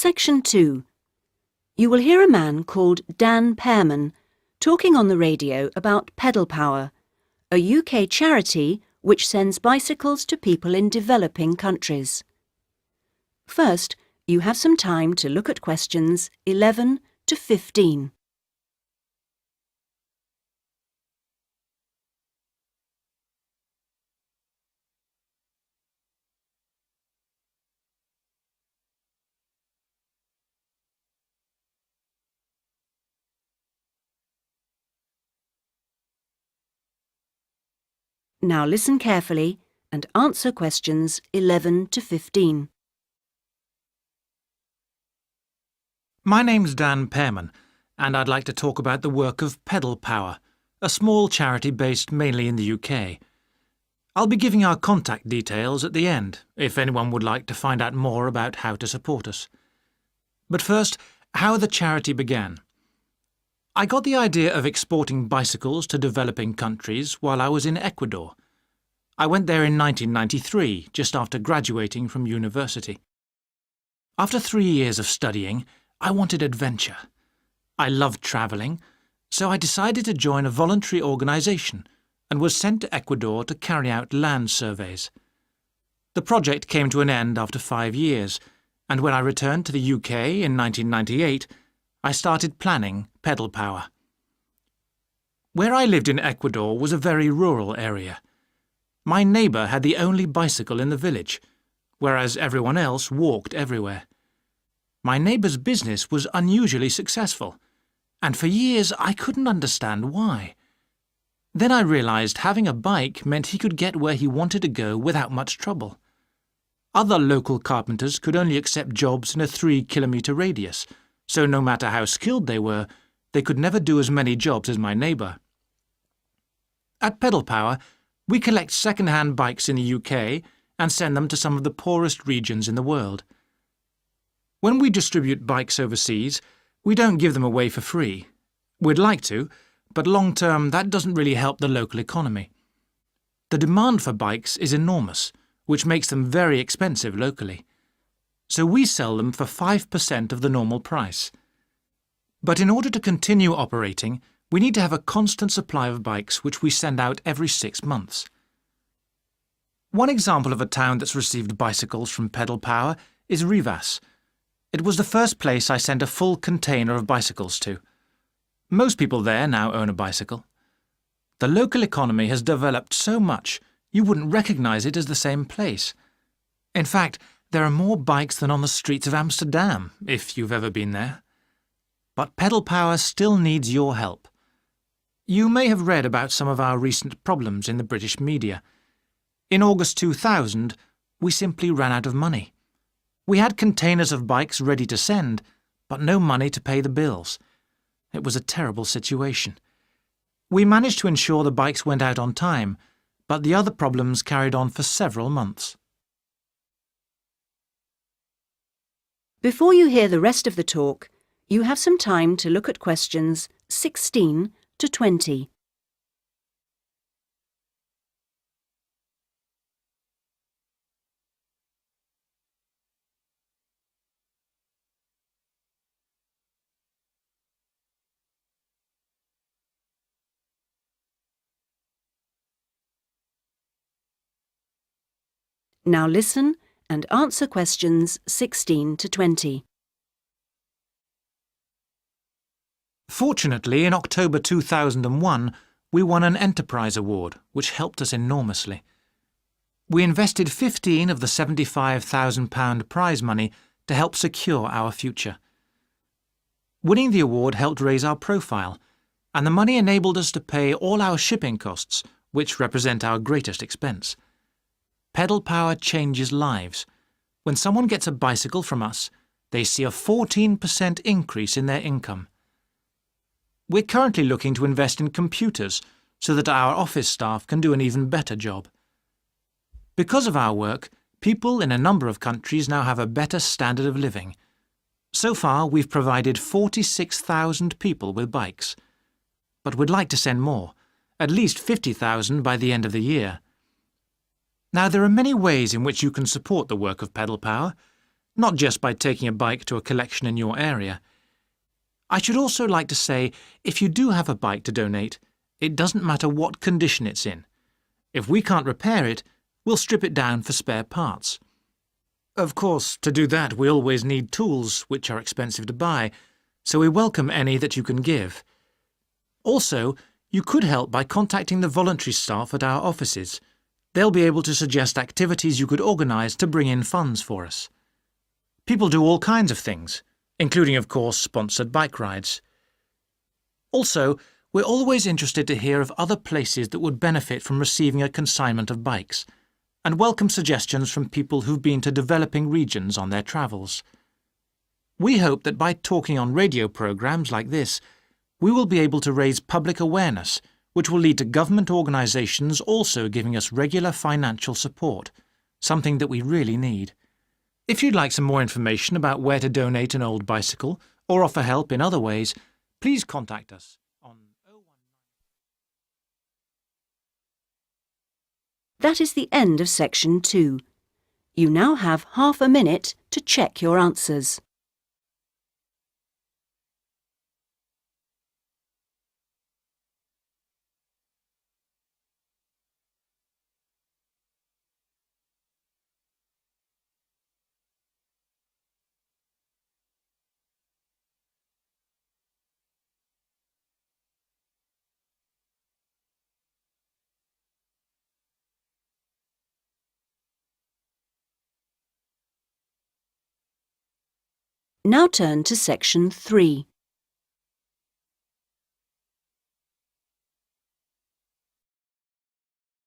Section 2. You will hear a man called Dan Pearman talking on the radio about Pedal Power, a UK charity which sends bicycles to people in developing countries. First, you have some time to look at questions 11 to 15. Now listen carefully and answer questions 11 to 15. My name's Dan Pearman, and I'd like to talk about the work of Pedal Power, a small charity based mainly in the UK. I'll be giving our contact details at the end, if anyone would like to find out more about how to support us. But first, how the charity began. I got the idea of exporting bicycles to developing countries while I was in Ecuador. I went there in 1993, just after graduating from university. After 3 years of studying, I wanted adventure. I loved travelling, so I decided to join a voluntary organisation and was sent to Ecuador to carry out land surveys. The project came to an end after 5 years, and when I returned to the UK in 1998, I started planning Pedal Power. Where I lived in Ecuador was a very rural area. My neighbour had the only bicycle in the village, whereas everyone else walked everywhere. My neighbour's business was unusually successful, and for years I couldn't understand why. Then I realised having a bike meant he could get where he wanted to go without much trouble. Other local carpenters could only accept jobs in a 3-kilometre radius, so no matter how skilled they were, they could never do as many jobs as my neighbour. At Pedal Power, we collect second-hand bikes in the UK and send them to some of the poorest regions in the world. When we distribute bikes overseas, we don't give them away for free. We'd like to, but long-term that doesn't really help the local economy. The demand for bikes is enormous, which makes them very expensive locally. So we sell them for 5% of the normal price. But in order to continue operating, we need to have a constant supply of bikes which we send out every 6 months. One example of a town that's received bicycles from Pedal Power is Rivas. It was the first place I sent a full container of bicycles to. Most people there now own a bicycle. The local economy has developed so much you wouldn't recognise it as the same place. In fact, there are more bikes than on the streets of Amsterdam, if you've ever been there. But Pedal Power still needs your help. You may have read about some of our recent problems in the British media. In August 2000, we simply ran out of money. We had containers of bikes ready to send, but no money to pay the bills. It was a terrible situation. We managed to ensure the bikes went out on time, but the other problems carried on for several months. Before you hear the rest of the talk, you have some time to look at questions 16 to 20. Now listen and answer questions 16 to 20. Fortunately, in October 2001, we won an Enterprise Award, which helped us enormously. We invested 15 of the £75,000 prize money to help secure our future. Winning the award helped raise our profile, and the money enabled us to pay all our shipping costs, which represent our greatest expense. Pedal Power changes lives. When someone gets a bicycle from us, they see a 14% increase in their income. We're currently looking to invest in computers so that our office staff can do an even better job. Because of our work, people in a number of countries now have a better standard of living. So far, we've provided 46,000 people with bikes. But we'd like to send more, at least 50,000 by the end of the year. Now, there are many ways in which you can support the work of Pedal Power. not just by taking a bike to a collection in your area. I should also like to say, if you do have a bike to donate, it doesn't matter what condition it's in. If we can't repair it, we'll strip it down for spare parts. Of course, to do that we always need tools, which are expensive to buy, so we welcome any that you can give. Also, you could help by contacting the voluntary staff at our offices. They'll be able to suggest activities you could organise to bring in funds for us. People do all kinds of things, including, of course, sponsored bike rides. Also, we're always interested to hear of other places that would benefit from receiving a consignment of bikes, and welcome suggestions from people who've been to developing regions on their travels. We hope that by talking on radio programmes like this, we will be able to raise public awareness, which will lead to government organisations also giving us regular financial support, something that we really need. If you'd like some more information about where to donate an old bicycle or offer help in other ways, please contact us on 019. That is the end of section 2. You now have half a minute to check your answers. Now turn to section 3.